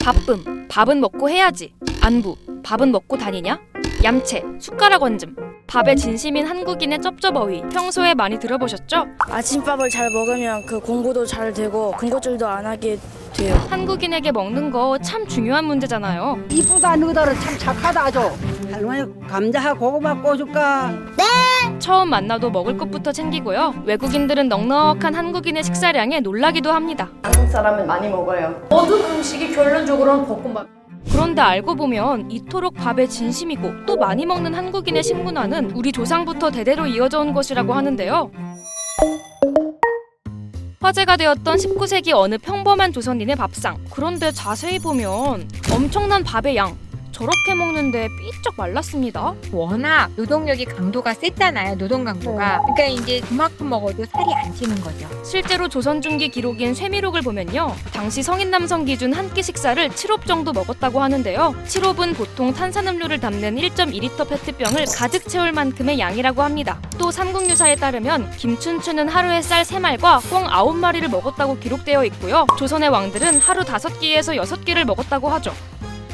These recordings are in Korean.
바쁨, 밥은 먹고 해야지. 안부, 밥은 먹고 다니냐? 얌체, 숟가락 얹음. 밥에 진심인 한국인의 쩝쩝어휘, 평소에 많이 들어보셨죠? 아침밥을 잘 먹으면 그 공부도 잘 되고 군것질도 안 하게 돼요. 한국인에게 먹는 거 참 중요한 문제잖아요. 이쁘다 너희들은 참 착하다 아주. 할머니 감자하고 고구마 꺼줄까? 처음 만나도 먹을 것부터 챙기고요. 외국인들은 넉넉한 한국인의 식사량에 놀라기도 합니다. 한국 사람은 많이 먹어요. 모든 음식이 결론적으로는 볶음밥. 그런데 알고 보면 이토록 밥에 진심이고 또 많이 먹는 한국인의 식문화는 우리 조상부터 대대로 이어져 온 것이라고 하는데요. 화제가 되었던 19세기 어느 평범한 조선인의 밥상. 그런데 자세히 보면 엄청난 밥의 양. 저렇게 먹는데 삐쩍 말랐습니다. 워낙 노동력이 강도가 셌잖아요. 노동 강도가. 그러니까 이제 그만큼 먹어도 살이 안 찌는 거죠. 실제로 조선 중기 기록인 쇠미록을 보면요. 당시 성인 남성 기준 한 끼 식사를 7홉 정도 먹었다고 하는데요. 7홉은 보통 탄산음료를 담는 1.2리터 페트병을 가득 채울 만큼의 양이라고 합니다. 또 삼국유사에 따르면 김춘추는 하루에 쌀 3알과 꿩 9마리를 먹었다고 기록되어 있고요. 조선의 왕들은 하루 5끼에서 6끼를 먹었다고 하죠.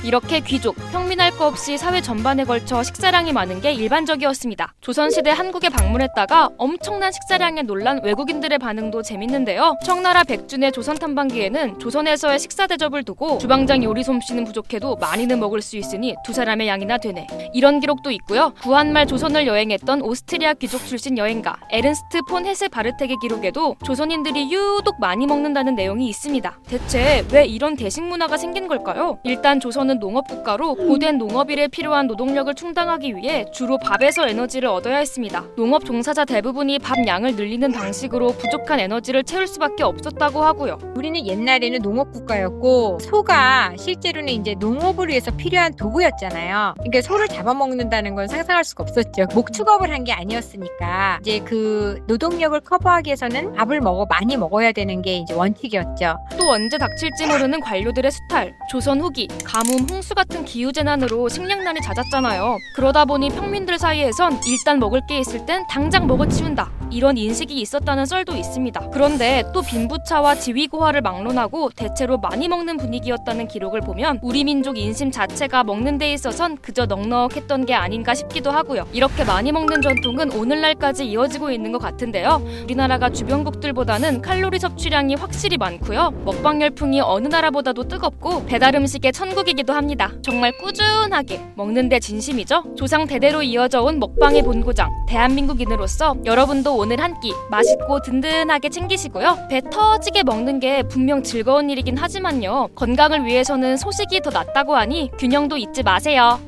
이렇게 귀족, 평민 할 거 없이 사회 전반에 걸쳐 식사량이 많은 게 일반적이었습니다. 조선시대 한국에 방문했다가 엄청난 식사량에 놀란 외국인들의 반응도 재밌는데요. 청나라 백준의 조선 탐방기에는 조선에서의 식사 대접을 두고 주방장 요리 솜씨는 부족해도 많이는 먹을 수 있으니 두 사람의 양이나 되네. 이런 기록도 있고요. 구한말 조선을 여행했던 오스트리아 귀족 출신 여행가 에른스트 폰 헤세 바르텍의 기록에도 조선인들이 유독 많이 먹는다는 내용이 있습니다. 대체 왜 이런 대식 문화가 생긴 걸까요? 일단 조선은 농업국가로 고된 농업일에 필요한 노동력을 충당하기 위해 주로 밥에서 에너지를 얻어야 했습니다. 농업 종사자 대부분이 밥 양을 늘리는 방식으로 부족한 에너지를 채울 수밖에 없었다고 하고요. 우리는 옛날에는 농업 국가였고 소가 실제로는 이제 농업을 위해서 필요한 도구였잖아요. 그러니까 소를 잡아먹는다는 건 상상할 수가 없었죠. 목축업을 한 게 아니었으니까 이제 그 노동력을 커버하기 위해서는 밥을 많이 먹어야 되는 게 이제 원칙이었죠. 또 언제 닥칠지 모르는 관료들의 수탈, 조선 후기, 가뭄, 홍수 같은 기후재난으로 식량난이 잦았잖아요. 그러다 보니 평민들 사이에선 일단 먹을 게 있을 땐 당장 먹어치운다. 이런 인식이 있었다는 썰도 있습니다. 그런데 또 빈부차와 지위고하를 막론하고 대체로 많이 먹는 분위기였다는 기록을 보면 우리 민족 인심 자체가 먹는 데 있어선 그저 넉넉했던 게 아닌가 싶기도 하고요. 이렇게 많이 먹는 전통은 오늘날까지 이어지고 있는 것 같은데요. 우리나라가 주변국들보다는 칼로리 섭취량이 확실히 많고요. 먹방 열풍이 어느 나라보다도 뜨겁고 배달 음식의 천국이기도 합니다. 정말 꾸준하게 먹는데 진심이죠. 조상 대대로 이어져 온 먹방의 본고장 대한민국인으로서 여러분도 오늘 한 끼 맛있고 든든하게 챙기시고요. 배 터지게 먹는 게 분명 즐거운 일이긴 하지만요. 건강을 위해서는 소식이 더 낫다고 하니 균형도 잊지 마세요.